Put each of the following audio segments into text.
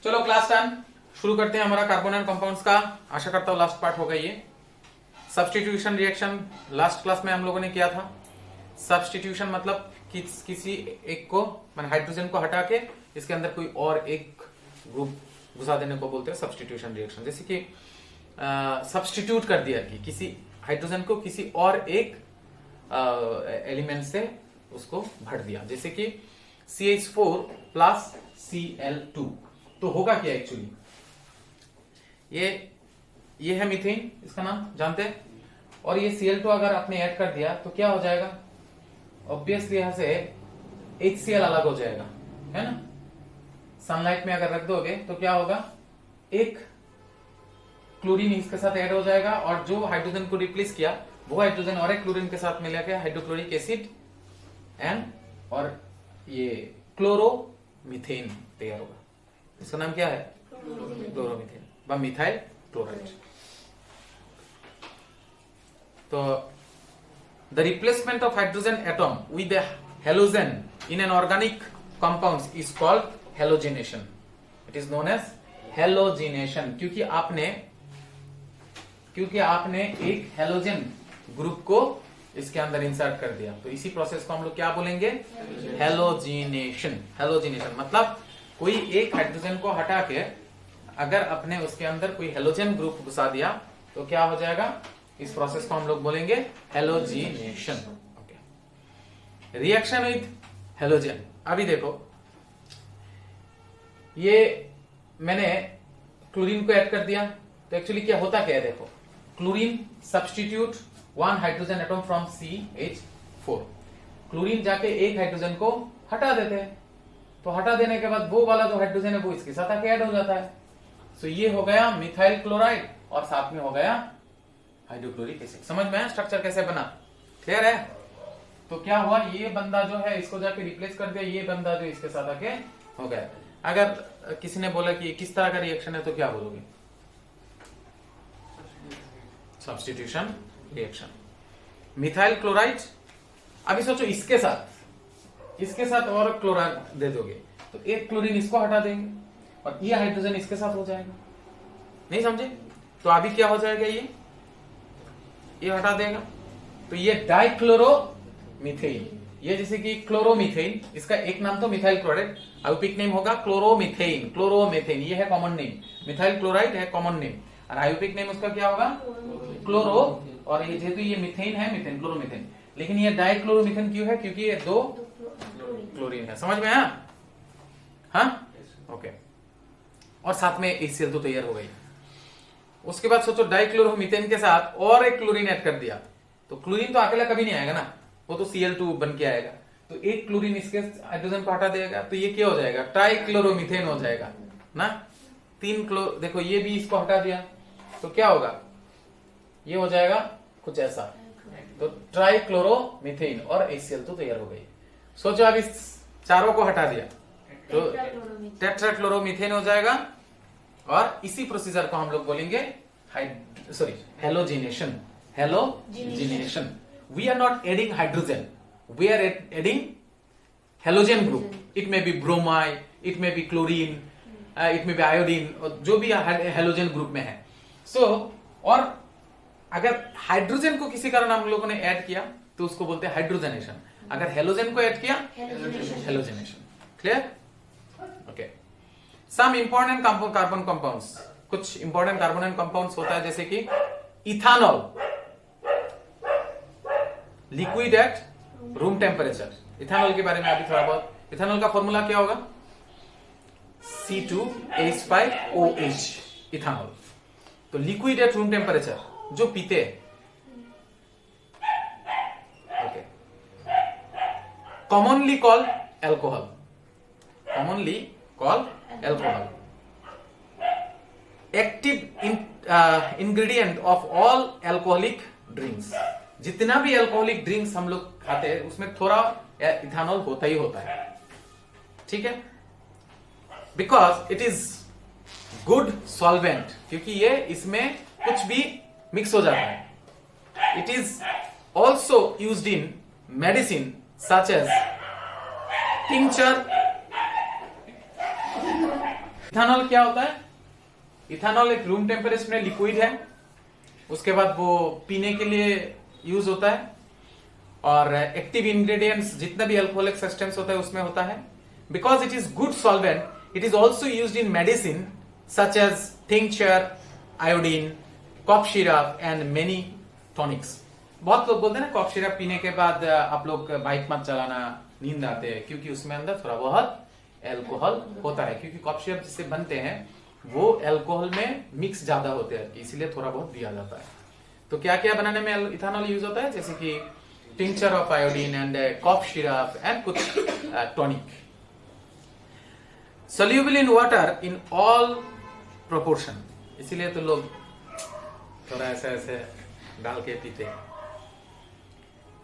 चलो क्लास 10 शुरू करते हैं हमारा कार्बन एंड कंपाउंड्स का। आशा करता हूँ लास्ट पार्ट होगा ये सब्स्टिट्यूशन रिएक्शन। लास्ट क्लास में हम लोगों ने किया था सब्स्टिट्यूशन मतलब किसी एक को माने हाइड्रोजन को हटा के इसके अंदर कोई और एक ग्रुप घुसा देने को बोलते हैं सब्स्टिट्यूशन रिएक्शन। जैसे कि सब्स्टिट्यूट कर दिया कि किसी हाइड्रोजन को किसी और एक एलिमेंट से उसको भर दिया, जैसे कि CH4 प्लस Cl2। तो होगा क्या एक्चुअली, ये है मीथेन, इसका नाम जानते हैं। और ये Cl2 अगर आपने ऐड कर दिया तो क्या हो जाएगा, ऑब्वियसली यहां से HCl अलग हो जाएगा, है ना। सनलाइट में अगर रख दोगे तो क्या होगा, एक क्लोरीन इसके साथ ऐड हो जाएगा और जो हाइड्रोजन को रिप्लेस किया वो हाइड्रोजन और एक क्लोरीन के साथ मिला के हाइड्रोक्लोरिक एसिड एंड और ये क्लोरोमीथेन तैयार होगा। इसका नाम क्या है, क्लोरोमीथेन व मिथाइल क्लोराइड। तो the replacement of hydrogen atom with a halogen in an organic compound is called halogenation. It is known as halogenation, क्योंकि आपने एक हेलोजन ग्रुप को इसके अंदर इंसर्ट कर दिया। तो इसी प्रोसेस को हम लोग क्या बोलेंगे, हेलोजिनेशन। हेलोजिनेशन मतलब कोई एक हाइड्रोजन को हटा के अगर अपने उसके अंदर कोई हेलोजन ग्रुप घुसा दिया तो क्या हो जाएगा, इस प्रोसेस को हम लोग बोलेंगे halogenation. Okay, reaction with halogen. अभी देखो ये मैंने क्लोरीन को ऐड कर दिया तो एक्चुअली क्या होता क्या है, देखो chlorine substitute one hydrogen atom from CH4। Chlorine जाके एक हाइड्रोजन को हटा देते हैं, तो हटा देने के बाद वो वाला जो हाइड्रोजन है वो इसके साथ आके ऐड हो जाता है। सो ये हो गया मिथाइल क्लोराइड और साथ में हो गया हाइड्रोक्लोरिक एसिड। समझ में आया स्ट्रक्चर कैसे बना, क्लियर है। तो क्या हुआ, ये बंदा जो है इसको जाके रिप्लेस कर दिया, ये बंदा जो इसके साथ आके हो गया। अगर किसी ने बोला कि किस तरह का रिएक्शन है तो क्या बोलोगे, सब्स्टिट्यूशन रिएक्शन। मिथाइल क्लोराइड, अभी सोचो इसके साथ और क्लोराइड दे दोगे तो एक क्लोरीन इसको हटा देंगे और ये हाइड्रोजन इसके साथ हो जाएगा, नहीं समझे। तो अभी क्या हो जाएगा, ये हटा देगा तो ये डाइक्लोरोमीथेन। ये जैसे कि क्लोरोमीथेन, इसका एक नाम तो मिथाइल क्लोराइड, आयुपिक नेम होगा क्लोरोमीथेन। क्लोरोमीथेन ये है कॉमन नेम, मिथाइल क्लोराइड है कॉमन नेम और आयुपिक नेम उसका क्या होगा, क्लोरो। और ये जेहेतु ये मीथेन है, मीथेन क्लोरोमीथेन, लेकिन ये डाइक्लोरोमीथेन क्यों है, क्योंकि ये दो क्लोरीन है। समझ में आया, हाँ ओके। और साथ में HCl तो तैयार हो गई। उसके बाद सोचो डाइक्लोरोमीथेन के साथ और एक क्लोरीन ऐड कर दिया तो क्लोरीन तो अकेला कभी नहीं आएगा ना, वो तो Cl2 बन के आएगा। तो एक क्लोरीन इसके हाइड्रोजन को हटा देगा तो ये क्या हो जाएगा, ट्राइक्लोरोमीथेन हो जाएगा ना। देखो ये भी इसको हटा दिया तो क्या होगा, ये हो जाएगा कुछ ऐसा, तो ट्राइक्लोरोमीथेन और HCl तो तैयार हो गई। सोचो अब इस चारों को हटा दिया तो टेट्राक्लोरोमीथेन हो जाएगा और इसी प्रोसीजर को हम लोग बोलेंगे halogenation. Halogenation, we are not adding hydrogen, we are adding halogen group. It may be bromide, it may be chlorine, it may be iodine, जो भी हेलोजन ग्रुप में है। और अगर हाइड्रोजन को किसी कारण हम लोगों ने ऐड किया तो उसको बोलते हैं हाइड्रोजनेशन। अगर हेलोजन को ऐड किया halogenation. Clear, okay. Some important carbon compounds, कुछ इंपॉर्टेंट कार्बन एंड कंपाउंड्स होता है जैसे कि ethanol, liquid at room temperature. Ethanol के बारे में अभी थोड़ा बहुत, इथानॉल का फॉर्मूला क्या होगा, C2H5OH, इथानॉल। तो लिक्विड एट रूम टेम्परेचर जो पीते हैं, okay. Commonly call alcohol, commonly call alcohol. Active ingredient of all alcoholic drinks. जितना भी एल्कोहलिक ड्रिंक्स हम लोग खाते हैं उसमें थोड़ा इथानॉल होता ही होता है, ठीक है। Because it is good solvent, क्योंकि ये इसमें कुछ भी मिक्स हो जाता है। It is also used in medicine such as tincture, ethanol क्या होता है? इथानॉल एक रूम टेम्परेचर में लिक्विड है, उसके बाद वो पीने के लिए यूज होता है, और एक्टिव इंग्रेडिएंट्स जितना भी अल्कोहलिक सब्सटेंस होता है उसमें होता है. Because it is good solvent, it is also used in medicine such as tincture, iodine, cough syrup and many tonics. बहुत लोग बोलते हैं ना कॉफ सिरप पीने के बाद आप लोग बाइक मत चलाना, नींद आते हैं, क्योंकि उसमें अंदर थोड़ा बहुत एल्कोहल होता है, क्योंकि कॉफ सिरप जिससे बनते हैं वो एल्कोहल में मिक्स ज्यादा होते हैं, इसीलिए थोड़ा बहुत दिया जाता है. तो क्या क्या बनाने में इथानॉल यूज होता है? जैसे कि tincture of iodine and cough syrup and कुछ tonic. Soluble in water in all proportion, इसीलिए तो लोग थोड़ा ऐसे ऐसे डाल के पीते हैं.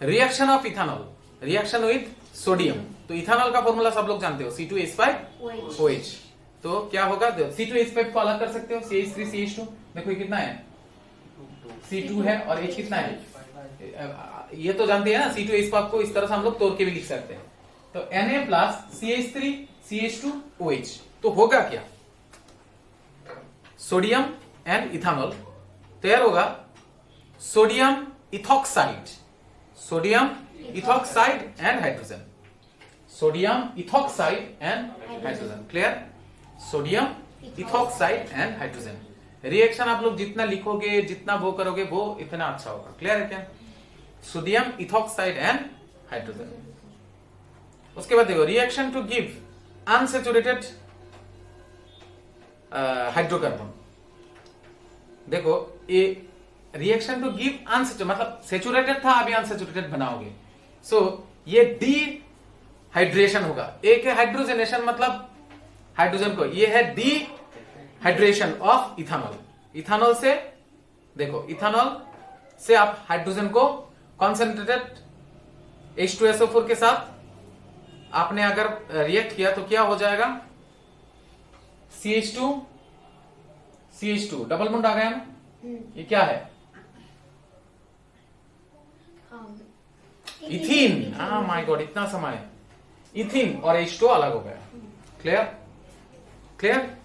Reaction of ethanol, reaction with sodium. तो इथानॉल का फॉर्मूला सब लोग जानते हो, C2H5OH. तो क्या होगा? C2H5 को अलग कर सकते हो, CH3CH2. देखो ये कितना है? C2 है और H कितना है? ये तो जानते हैं ना, C2H5 को इस तरह से हम लोग तोड़ के भी लिख सकते हैं. तो Na प्लस CH3CH2OH. तो होगा क्या? सोडियम एंड इथानॉल तैयार होगा. Sodium ethoxide, sodium ethoxide and hydrogen, sodium ethoxide and hydrogen. Clear? Sodium ethoxide and hydrogen. Reaction आप लोग जितना लिखोगे, जितना वो करोगे, वो इतना अच्छा होगा. क्लियर है क्या? Sodium ethoxide and hydrogen. उसके बाद देखो, reaction to give unsaturated hydrocarbon. देखो ये रिएक्शन टू गिव अनसैचुरेटेड, मतलब सैचुरेटेड था, अभी अनसैचुरेटेड बनाओगे. सो ये डी हाइड्रेशन होगा. एक है हाइड्रोजनेशन, मतलब हाइड्रोजन को, ये है D hydration of ethanol. Ethanol से देखो, इथानॉल से आप हाइड्रोजन को कॉन्सेंट्रेटेड H2SO4 के साथ आपने अगर रिएक्ट किया तो क्या हो जाएगा? CH2 डबल बॉन्ड आ गया ना. ये क्या है? इथीन. हाँ माय गॉड, इतना समय. इथीन और H2 अलग हो गया. क्लियर? क्लियर?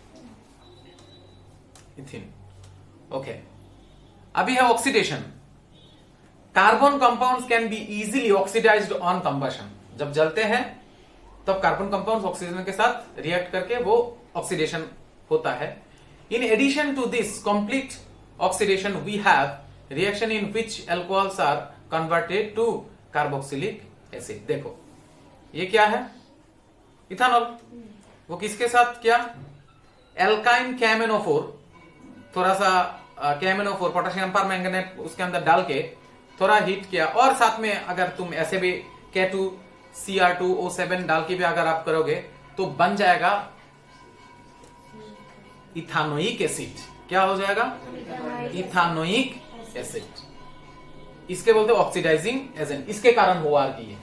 इथीन. ओके. अभी है oxidation. Carbon compounds can be easily oxidized on combustion. जब जलते हैं तब कार्बन कंपाउंड्स ऑक्सीजन के साथ रिएक्ट करके वो ऑक्सीडेशन होता है. In addition to this complete oxidation we have reaction in which alcohols are converted to carboxylic acid. देखो ये क्या है? इथानॉल. वो किसके साथ क्या? एल्काइन KMnO4, थोड़ा सा KMnO4 पोटेशियम परमैंगनेट उसके अंदर डाल के थोड़ा हीट किया, और साथ में अगर तुम ऐसे भी K2Cr2O7 डाल के भी अगर आप करोगे तो बन जाएगा इथानोइक एसिड. क्या हो जाएगा? Ethanoic acid. इसके बोलते ऑक्सीडाइजिंग एजेंट. इसके कारण हुआ कि ये.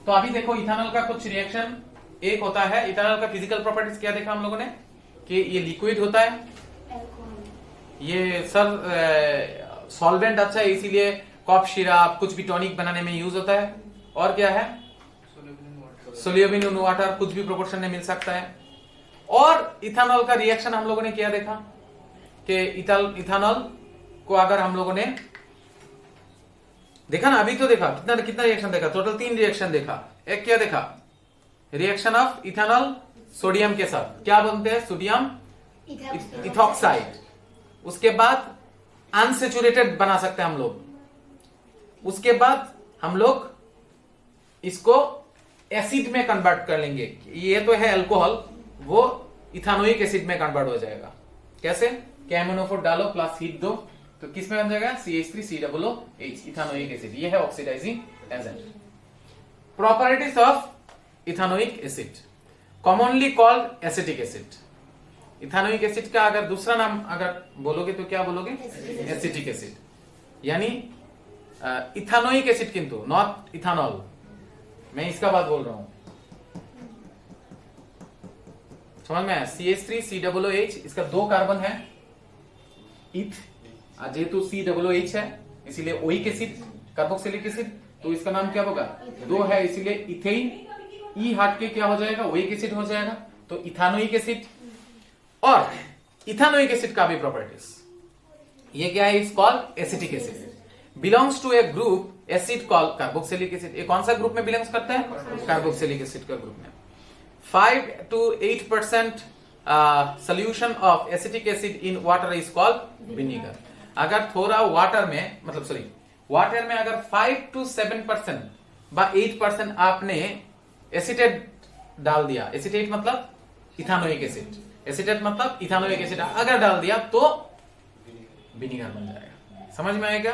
तो अभी देखो इथानॉल का कुछ रिएक्शन एक होता है. इथानॉल का फिजिकल प्रॉपर्टीज क्या देखा हम लोगों ने? कि ये लिक्विड होता है, ये सर सॉल्वेंट अच्छा है, इसीलिए कॉफ सिरप कुछ भी टॉनिक बनाने में यूज होता है. और क्या है? सोल्यूबल इन वाटर, कुछ भी प्रोपोर्शन में मिल सकता है. और इथानॉल का रिएक्शन हम लोगों ने क्या देखा कि इथानॉल को अगर हम लोगों ने देखा ना, अभी तो देखा कितना कितना रिएक्शन देखा, टोटल 3 रिएक्शन देखा. एक क्या देखा? रिएक्शन ऑफ इथानॉल सोडियम के साथ, क्या बनते हैं? Sodium ethoxide. उसके बाद अनसैचुरेटेड बना सकते हैं हम लोग. उसके बाद हम लोग इसको एसिड में कन्वर्ट कर लेंगे. ये तो है अल्कोहल, वो इथानोइक एसिड में कन्वर्ट हो जाएगा. कैसे? KMnO4 डालो प्लस हीट दो, तो किस में बन जाएगा? CH3COOH, ethanoic acid. ये है oxidizing agent. Properties of ethanoic acid, commonly called acetic acid. Ethanoic acid का अगर दूसरा नाम अगर बोलोगे तो क्या बोलोगे? Acetic acid. यानी इथानोइक एसिड, किंतु नॉट इथानॉल. मैं इसका बात बोल रहा हूं, समझ में आया? CH3COOH, इसका 2 कार्बन है. इथ जेहेतु COOH है इसीलिए ओइक एसिड, कार्बोक्सिलिक एसिड, तो इसका नाम क्या होगा? 2 है इसीलिए इथेन. ई हट के क्या हो जाएगा? ओइक एसिड हो जाएगा. तो इथानोइक एसिड. और इथानोइक एसिड का भी प्रॉपर्टीज, ये क्या है, is called acetic acid, belongs to a group acid called carboxylic acid. ये कौन सा ग्रुप में बिलोंग्स करता है, कार्बोक्सिलिक एसिड का ग्रुप में। 5 to 8% solution of acetic acid in water is called vinegar. अगर थोड़ा वाटर में, मतलब सॉरी वाटर में अगर 5 to 7% बा 8% आपने एसिटेट डाल दिया, एसिटेट मतलब इथानोइक एसिड, एसिटेट मतलब इथानोइक एसिड अगर डाल दिया तो विनीगर बन जाएगा। समझ में आएगा?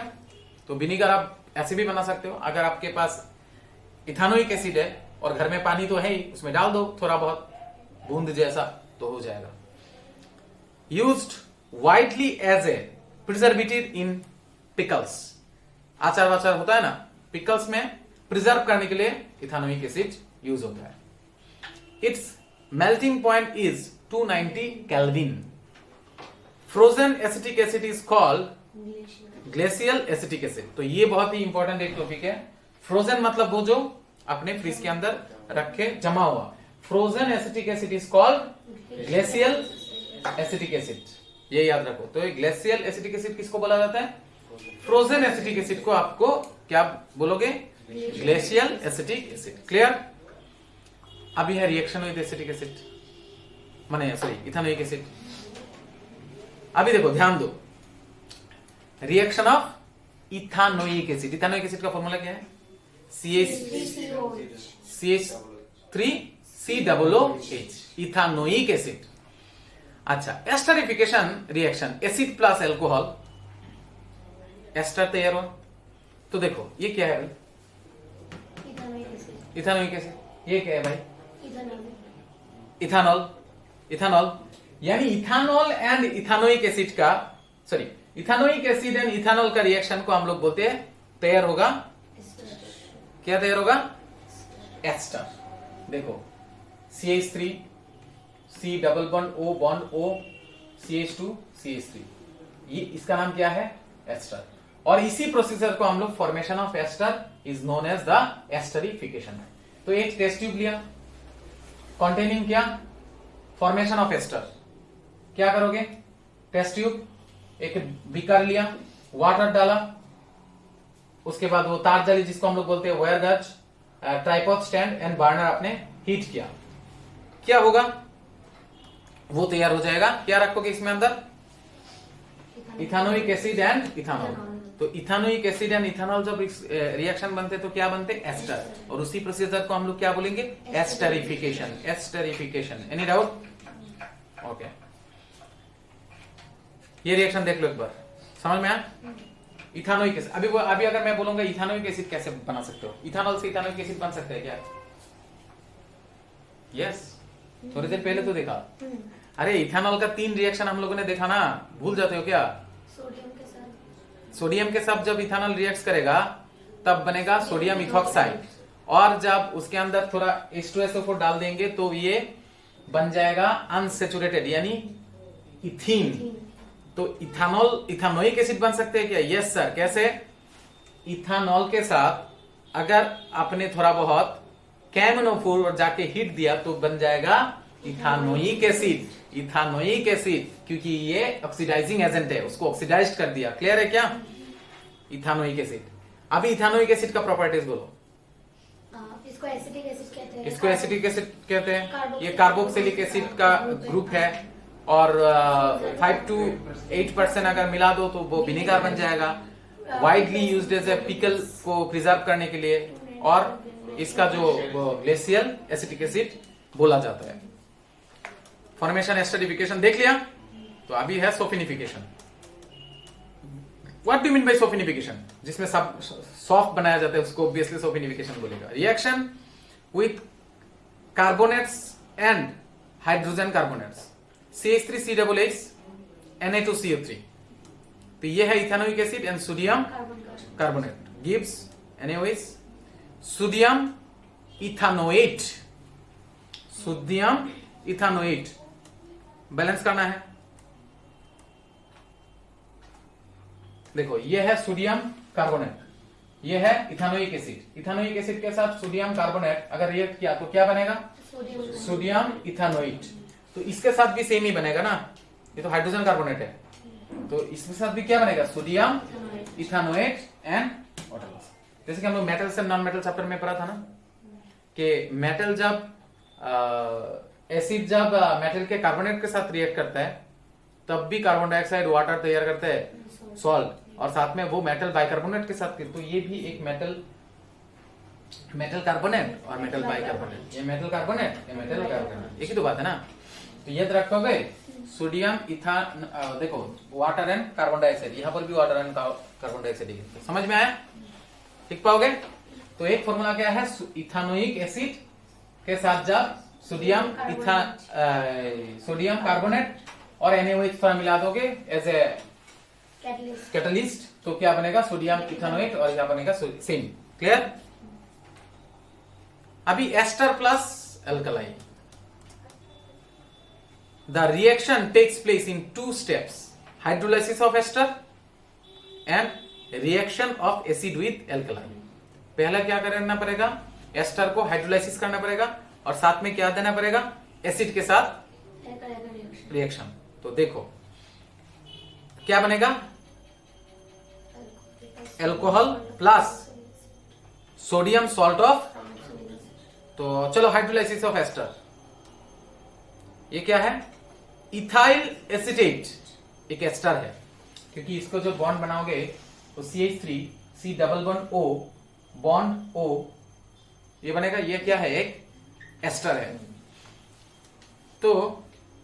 तो विनीगर आप ऐसे भी बना सकते हो, अगर आपके पास इथानोइक एसिड है और घर में पानी तो है ही, उसमें डाल दो थोड़ा बहुत बूंद जैसा तो हो जाएगा। Used widely as a preservative in pickles, आचार वाचार होता है ना, पिकल्स में प्रिजर्व करने के लिए इथानोइक एसिड यूज होता है। It's melting point is 290 kelvin. Frozen acetic acid is called glacial acetic acid. तो ये बहुत ही इंपॉर्टेंट एक टॉपिक है। फ्रोजन मतलब वो जो अपने फ्रिज के अंदर रखे जमा हुआ, frozen acetic acid is called glacial acetic acid, ये याद रखो। तो ग्लेशियल एसिटिक एसिड किसको बोला जाता है, फ्रोजन एसिटिक एसिड को आपको क्या बोलोगे, ग्लेशियल एसिटिक एसिड। क्लियर? अभी है रिएक्शन विद एसिटिक एसिड, माने सॉरी इथानोइक एसिड। अभी देखो ध्यान दो, reaction of ethanoic acid. Ethanoic acid का फॉर्मूला क्या है, CH3COOH, इथानोइक एसिड। अच्छा, esterification reaction, acid plus alcohol, ester तैयार हो। तो देखो ये क्या है भाई, इथानोइक एसिड। ये क्या है भाई, इथानॉल। इथानॉल यानी इथानॉल एंड इथानोइक एसिड का, sorry ethanoic acid and ethanol का रिएक्शन को हम लोग बोलते हैं, तैयार होगा क्या, तैयार होगा एस्टर। देखो CH3 C double bond O bond O CH2 CH3, ये इसका नाम क्या है, एस्टर। और इसी प्रोसीजर को हम लोग formation of ester is known as the esterification. तो एक टेस्ट ट्यूब लिया कॉन्टेनिंग क्या, फॉर्मेशन ऑफ एस्टर। क्या करोगे, टेस्ट ट्यूब एक बीकर लिया, वाटर डाला, उसके बाद वो तार जली जिसको हम लोग बोलते हैं वायर गज, ट्राइपॉड स्टैंड एंड बर्नर आपने हीट किया, क्या होगा, वो तैयार हो जाएगा। क्या रखोगे इसमें अंदर, इथानोइक एसिड एंड इथानॉल। तो इथानोइक एसिड एंड इथानॉल जब रिएक्शन बनते तो क्या बनते, एस्टर। और उसी प्रोसीजर को हम लोग क्या बोलेंगे, esterification. Esterification, any doubt? Okay, ये रिएक्शन देख लो एक बार, समझ में आया। इथानोइक एसिड, अभी अगर मैं बोलूंगा इथानोइक एसिड कैसे बना सकते हो, इथानॉल से इथानोइक एसिड बन सकता है क्या, यस थोड़ी देर पहले तो देखा। अरे इथानॉल का 3 रिएक्शन हम लोगों ने देखा ना, भूल जाते हो क्या, सोडियम के साथ जब इथानॉल रिएक्ट करेगा तब बनेगा सोडियम इथॉक्साइड, और जब उसके अंदर थोड़ा H2SO4 डाल देंगे तो ये बन जाएगा अनसेचुरेटेड यानी इथीन। तो इथानॉल इथानोइक एसिड बन सकते हैं क्या, यस सर। कैसे, इथानॉल के साथ अगर आपने थोड़ा बहुत कैमनोफोर और जाके हीट दिया तो बन जाएगा इथानोइक एसिड। इथानोइक एसिड क्योंकि ये ऑक्सीडाइजिंग एजेंट है, उसको ऑक्सीडाइज कर दिया। क्लियर है क्या, इथानोइक एसिड। अभी इथानोइक एसिड का प्रॉपर्टीज बोलो। इसको एसिटिक एसिड कहते हैं। इसको एसिटिक एसिड कहते हैं। ये कार्बोक्सिलिक एसिड का ग्रुप है, और 5 to 8% अगर मिला दो तो वो विनेगर बन जाएगा। Widely used as a pickle को प्रिजर्व करने के लिए, और इसका जो ग्लेशियल एसिटिक एसिड बोला जाता है। फॉर्मेशन एस्टरिफिकेशन देख लिया, तो अभी है सोफिनिफिकेशन। व्हाट डू मीन बाय सोफिनिफिकेशन, जिसमें सब सॉफ्ट बनाया जाता है उसको ऑब्वियसली सोफिनिफिकेशन बोलेगा। Reaction with carbonates and hydrogen carbonates, CH3COOH Na2CO3। तो ये है ethanoic acid and sodium carbonate gives NaOH, sodium ethanoate. Sodium ethanoate balance करना है। देखो ये है सोडियम कार्बोनेट, ये है इथानोइक एसिड। इथानोइक एसिड के साथ सोडियम कार्बोनेट अगर रिएक्ट किया तो क्या बनेगा, सोडियम इथानोएट। तो इसके साथ भी सेम ही बनेगा ना, ये तो हाइड्रोजन कार्बोनेट है, तो इसके साथ भी क्या बनेगा, सोडियम इथानोएट एंड वाटर लॉस। जैसे कि हम लोग metals and non metal chapter में पढ़ा था ना, कि मेटल जब एसिड जब मेटल के कार्बोनेट के साथ रिएक्ट करता है तब भी कार्बन डाइऑक्साइड वाटर तैयार करता है सॉल्ट, और साथ में वो मेटल बाइकार्बोनेट के साथ, तो ये भी एक मेटल कार्बोनेट और मेटल बाइकार्बोनेट, ये मेटल कार्बोनेट, ये मेटल कार्बोनेट, एक ही तो बात है ना। तो याद रखोगे सोडियम इथान, देखो वाटर एंड कार्बन डाइऑक्साइड, यहाँ पर भी वाटर एंड कार्बन डाइऑक्साइड, समझ में आया, लिख पाओगे। तो एक फॉर्मूला क्या है, इथानोइक एसिड के साथ जब सोडियम कार्बोनेट और NaOH थोड़ा मिला दोगे एज ए कैटलिस्ट, तो क्या बनेगा, सोडियम इथानोएट, और क्या बनेगा सेम। क्लियर। अभी ester plus alkali, the reaction takes place in 2 steps, hydrolysis of ester and reaction of acid with alkali. पहला क्या करना पड़ेगा, एस्टर को हाइड्रोलाइसिस करना पड़ेगा, और साथ में क्या देना पड़ेगा, एसिड के साथ रिएक्शन। तो देखो क्या बनेगा, alcohol plus sodium salt of, तो चलो हाइड्रोलाइसिस ऑफ एस्टर, ये क्या है, इथाइल एसिटेट, एक एस्टर है, क्योंकि इसको जो बॉन्ड बनाओगे तो CH3 C double bond O bond O ये बनेगा, ये क्या है, एक एस्टर है। तो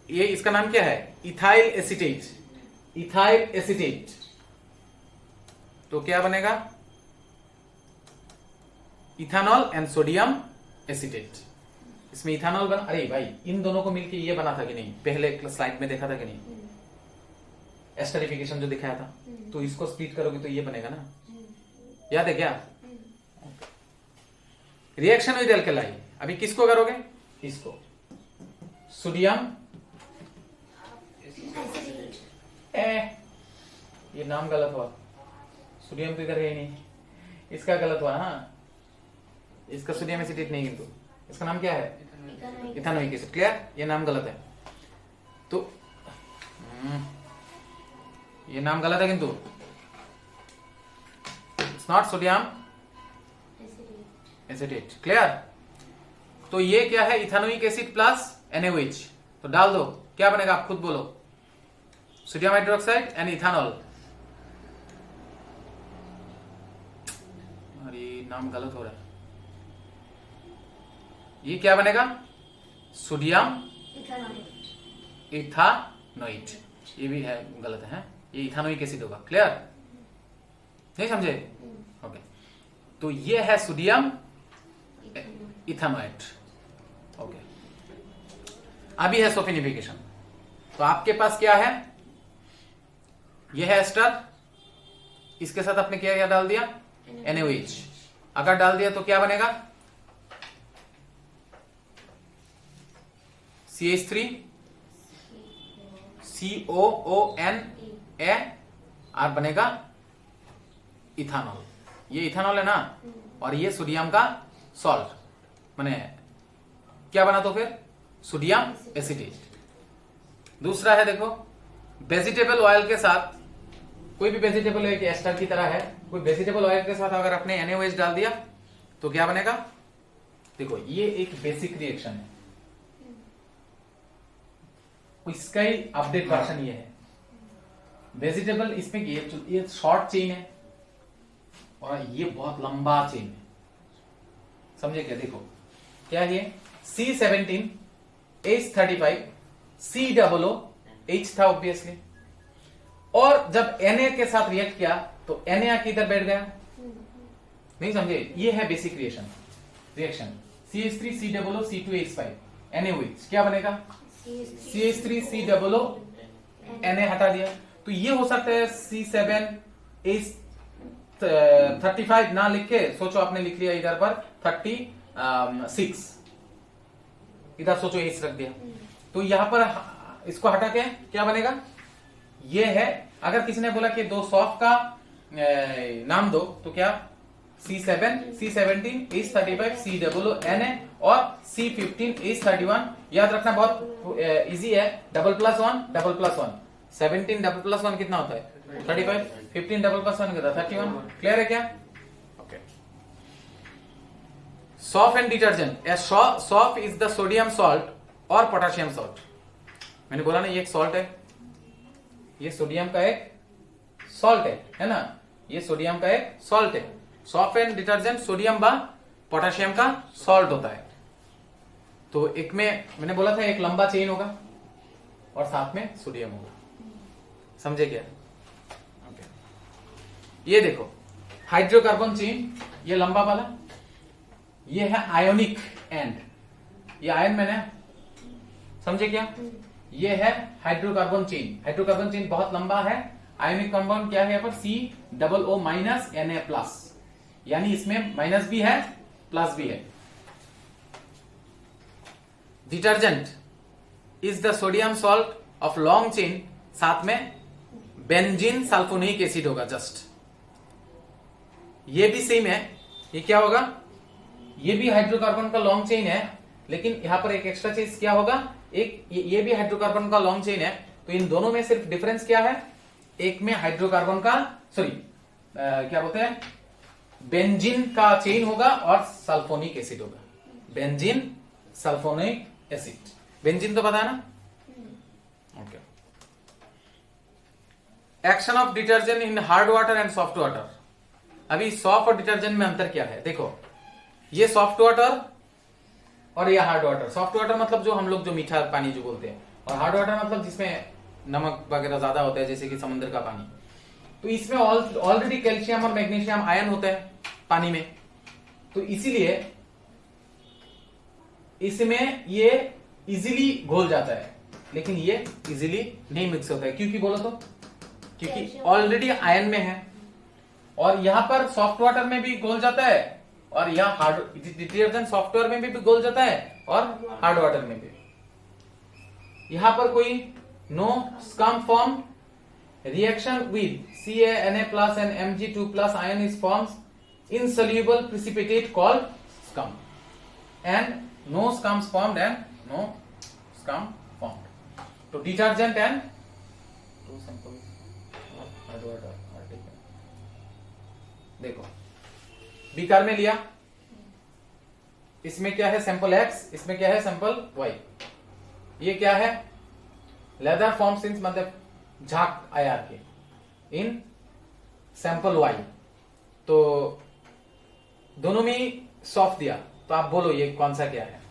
ये इसका नाम क्या है, इथाइल एसिटेट, इथाइल एसिटेट। तो क्या बनेगा, इथानॉल एंड सोडियम एसिटेट। इसमें इथानॉल बना, अरे भाई इन दोनों को मिलके ये बना था कि नहीं, पहले स्लाइड में देखा था कि नहीं, एस्टरिफिकेशन जो दिखाया था, तो इसको स्प्लिट करोगे तो ये बनेगा ना, याद है क्या। रिएक्शन विद अल्कलाई, अभी किसको करोगे, इसको सोडियम, ये नाम गलत हुआ, सोडियम तो इधर है ही नहीं, इसका गलत हुआ ना, इसका सोडियम एसिटेट नहीं, किंतु इसका नाम क्या है, इथानोइक एसिड। क्लियर, ये नाम गलत है, तो ये नाम गलत है, किंतु it's not sodium acetate. Clear. तो ये क्या है, इथानोइक एसिड प्लस NaOH, तो डाल दो, क्या बनेगा आप खुद बोलो, सोडियम हाइड्रोक्साइड एंड इथानॉल। अरे नाम गलत हो रहा है, ये क्या बनेगा, सोडियम इथानोइट, ये भी है गलत है, ये इथानोइक एसिड होगा। क्लियर, नहीं समझे, ओके। तो ये है सोडियम इथानोएट, ओके। अभी है सल्फोनिफिकेशन, तो आपके पास क्या है, यह है एस्टर, इसके साथ आपने क्या डाल दिया, NaOH। अगर डाल दिया तो क्या बनेगा, CH3 COON A और बनेगा इथानॉल, ये इथानॉल है ना, और ये सोडियम का सॉल्ट, माने क्या बना, तो फिर सोडियम एसिटेट। दूसरा है देखो, वेजिटेबल ऑयल के साथ, कोई भी वेजिटेबल ऑयल एस्टर की तरह है, कोई वेजिटेबल ऑयल के साथ अगर आपने NaOH डाल दिया तो क्या बनेगा, देखो ये एक बेसिक रिएक्शन है, इसका ही अपडेट वर्जन ये है। वेजिटेबल इसमें ये शॉर्ट चेन है और ये बहुत लंबा चेन है, समझे क्या। देखो क्या है ये, C17 H35 COOH था ऑब्वियसली, और जब Na के साथ रिएक्ट किया तो Na आके इधर बैठ गया, नहीं समझे, ये है basic reaction. CH3 COO C2H5 NaOH क्या बनेगा, CH3 COO Na हटा दिया, तो ये हो सकता है C7 H35 ना लिख के, सोचो आपने लिख लिया इधर पर 36, इधर सोचो H रख दिया, तो यहां पर इसको हटा के क्या बनेगा, ये है। अगर किसी ने बोला कि 2 सॉफ्ट का नाम दो, तो क्या C17 H35 COO Na और C15 is 31। याद रखना बहुत इजी है, double plus one 17 double plus one कितना होता है 35, 15 डबल प्लस वन कितना 31। क्लियर है क्या? Okay. Soft and detergent, soft is the sodium salt और पोटेशियम सॉल्ट। मैंने बोला ना ये एक सॉल्ट है, ये सोडियम का एक सॉल्ट है ना, ये सोडियम का एक सॉल्ट है। सॉफ एंड डिटर्जेंट सोडियम व पोटेशियम का सॉल्ट होता है। तो एक में मैंने बोला था एक लंबा चेन होगा और साथ में सोडियम होगा, समझे क्या? ओके। ये देखो हाइड्रोकार्बन चेन, ये लंबा वाला, ये है आयोनिक एंड, ये आयन मैंने, समझे क्या? ये है हाइड्रोकार्बन चेन। हाइड्रोकार्बन चेन बहुत लंबा है। आयोनिक कंपाउंड क्या है यहाँ पर? COO माइनस Na+, यानी इसमें माइनस भी है प्लस भी है। Detergent is the sodium salt of long chain, साथ में बेंजीन सल्फोनिक एसिड होगा जस्ट। ये भी सेम है, ये क्या होगा? ये भी हाइड्रोकार्बन का लॉन्ग चेन है, लेकिन यहां पर एक एक्स्ट्रा चीज क्या होगा, एक ये भी हाइड्रोकार्बन का लॉन्ग चेन है। तो इन दोनों में सिर्फ डिफरेंस क्या है? एक में हाइड्रोकार्बन का क्या बोलते हैं, बेंजीन का चेन होगा और सल्फोनिक एसिड होगा। बेंजीन सल्फोनिक एसिड, बेंजीन तो पता है ना? Okay. Action of detergent in hard water and soft water. अभी सॉफ्ट और डिटर्जेंट में अंतर क्या है? देखो, ये सॉफ्ट वाटर और ये हार्ड वाटर। सॉफ्ट वाटर मतलब जो हम लोग जो मीठा पानी जो बोलते हैं, और हार्ड वाटर मतलब जिसमें नमक वगैरह ज्यादा होता है, जैसे कि समुद्र का पानी। तो इसमें ऑलरेडी कैल्शियम और मैग्नीशियम आयन होता है पानी में, तो इसीलिए इसमें ये इजीली घुल जाता है, लेकिन ये इजीली नहीं मिक्स होता है। क्योंकि बोलो तो, क्योंकि ऑलरेडी आयन में है। और यहां पर सॉफ्ट वाटर में भी घुल जाता है, और यहाँ हार्ड डिटर्जेंट सॉफ्टवेयर में भी घुल जाता है और हार्ड वाटर में भी। यहां पर कोई no scum form, reaction with CaNa+ and Mg2+ ion is forms insoluble precipitate called scum, and no scums formed and no scum formed. तो detergent and two samples of hard water are taken. देखो beaker में लिया, इसमें क्या है sample X, इसमें क्या है सैंपल Y। ये क्या है? लेदर फॉर्म सिंस मतलब झाग आया के इन सैंपल Y। तो दोनों में ही सॉफ्ट दिया, तो आप बोलो ये कौन सा क्या है?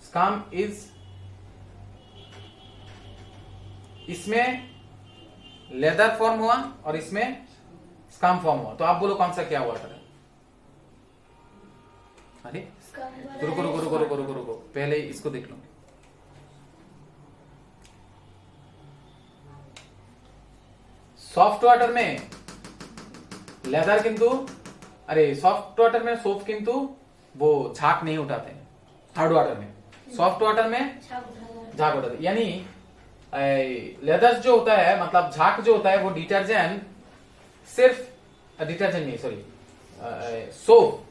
स्कम इज, इसमें लेदर फॉर्म हुआ और इसमें स्कम फॉर्म हुआ, तो आप बोलो कौन सा क्या हुआ था? अरे रुको रुको रुको रुको रुको रुको, पहले इसको देख लो। सॉफ्ट वाटर में लेदर किंतु, अरे सॉफ्ट वाटर में सोप किंतु वो झाग नहीं उठाते हैं। हार्ड वाटर में, सॉफ्ट वाटर में झाग उठाते, यानी लेदर जो होता है मतलब झाग जो होता है वो डिटर्जेंट सिर्फ डिटर्जेंट नहीं, सॉरी सोप,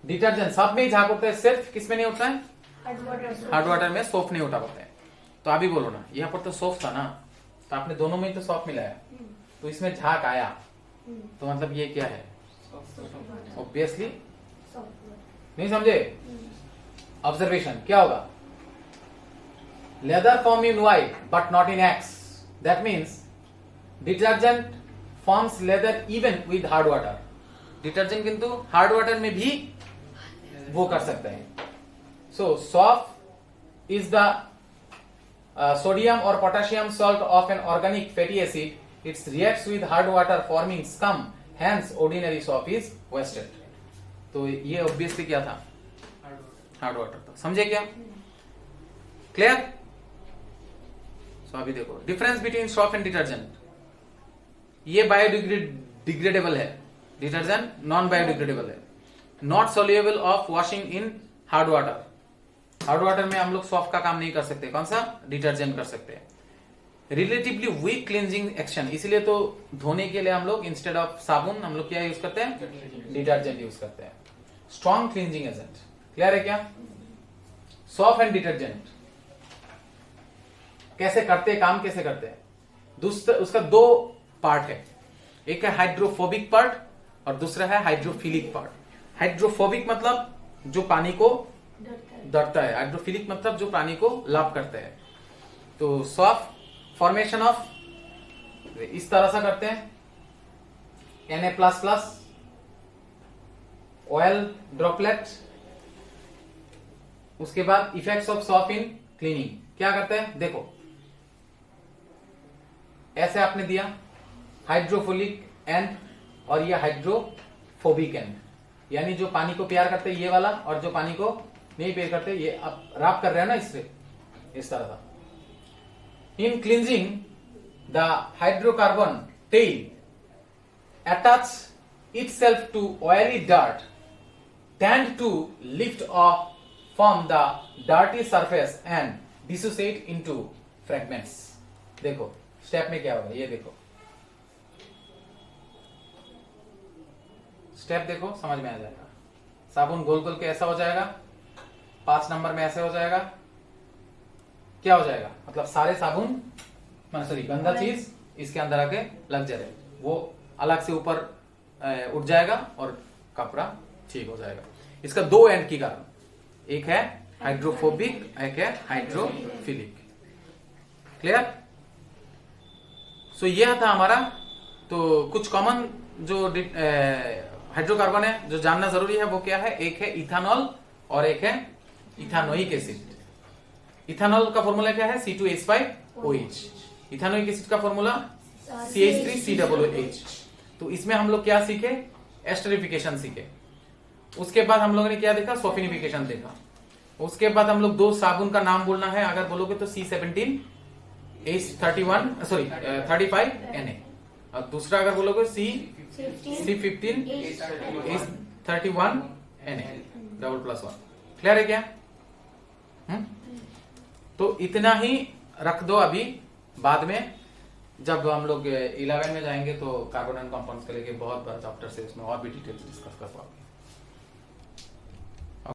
डिटर्जेंट सब में ही झाग होता है, सिर्फ किसमें नहीं होता है? हार्ड वाटर में सोप नहीं उठा पाता है। तो अभी बोलो ना, यहाँ पर तो सोप था ना, तो आपने दोनों में ही तो सोप मिलाया, तो इसमें झाग आया, तो मतलब ये क्या है? ऑब्वियसली नहीं समझे? ऑब्जर्वेशन क्या होगा? Leather form in Y but not in X. That means detergent forms leather even with hard water. Detergent किंतु हार्ड वाटर में भी वो कर सकते हैं। So soft is the sodium or potassium salt of an organic fatty acid. It reacts with hard water forming scum. Hence ordinary soap is wasted. तो ये obviously क्या था? हार्ड वाटर था। समझे क्या? क्लियर? सो अभी देखो difference between soap and detergent. ये बायोडिग्रेडेबल है, डिटर्जेंट नॉन बायोडिग्रेडेबल है। Not soluble of washing in hard water. Hard water में हम लोग सॉफ्ट का काम नहीं कर सकते, कौन सा? डिटर्जेंट कर सकते हैं। रिलेटिवली वीक क्लींजिंग एक्शन, इसलिए तो धोने के लिए हम लोग इंस्टेड ऑफ साबुन हम लोग क्या यूज करते हैं, डिटर्जेंट यूज करते हैं। स्ट्रॉन्ग क्लींजिंग एजेंट, क्लियर है क्या? सॉफ्ट एंड डिटर्जेंट कैसे करते हैं, काम कैसे करते हैं? दूसरा उसका दो पार्ट है, एक है हाइड्रोफोबिक पार्ट और दूसरा है हाइड्रोफिलिक पार्ट। हाइड्रोफोबिक मतलब जो पानी को डरता है, हाइड्रोफिलिक मतलब जो पानी को लाभ करते हैं। तो सॉफ्ट फॉर्मेशन ऑफ इस तरह से करते हैं, Na++ ऑयल ड्रॉपलेट। उसके बाद effects of soft in cleaning, क्या करते हैं देखो, ऐसे आपने दिया हाइड्रोफिलिक एंड और ये हाइड्रोफोबिक एंड, यानी जो पानी को प्यार करते हैं ये वाला, और जो पानी को नहीं प्यार करते ये आप रब कर रहे हैं ना इससे, इस तरह का। In cleansing the hydrocarbon tail attach itself to oily dirt tend to lift off from the dirty surface and dissociate into fragments। देखो स्टेप में क्या होगा, ये देखो स्टेप देखो, समझ में आ जाएगा। साबुन गोल गोल के ऐसा हो जाएगा, 5 नंबर में ऐसे हो जाएगा, क्या हो जाएगा मतलब सारे साबुन सॉरी गंदा चीज इसके अंदर आके लग जाए, वो अलग से ऊपर उठ जाएगा और कपड़ा ठीक हो जाएगा। इसका दो एंड की कारण, एक है हाइड्रोफोबिक, एक है हाइड्रोफिलिक। क्लियर? सो यह था हमारा। तो कुछ कॉमन जो हाइड्रोकार्बन है जो जानना जरूरी है वो क्या है, एक है इथानॉल और एक है इथानोइक एसिड। इथानॉल का फॉर्मूला क्या है, C2H5OH। इथानोइक एसिड का फॉर्मूला CH3COOH। तो इसमें हम लोग क्या सीखे, एस्टरिफिकेशन सीखे। उसके बाद हम लोगों ने क्या देखा, सॉफिनिफिकेशन देखा। उसके बाद हम लोग दो साबुन का नाम बोलना है, अगर बोलोगे तो C17H35Na, और दूसरा अगर बोलोगे C15H31Na क्लियर है क्या? तो इतना ही रख दो अभी, बाद में जब हम लोग 11 में जाएंगे तो कार्बन एंड कंपाउंड्स के लिए बहुत बड़ा चैप्टर से, इसमें और भी डिटेल्स डिस्कस कर पाओगे।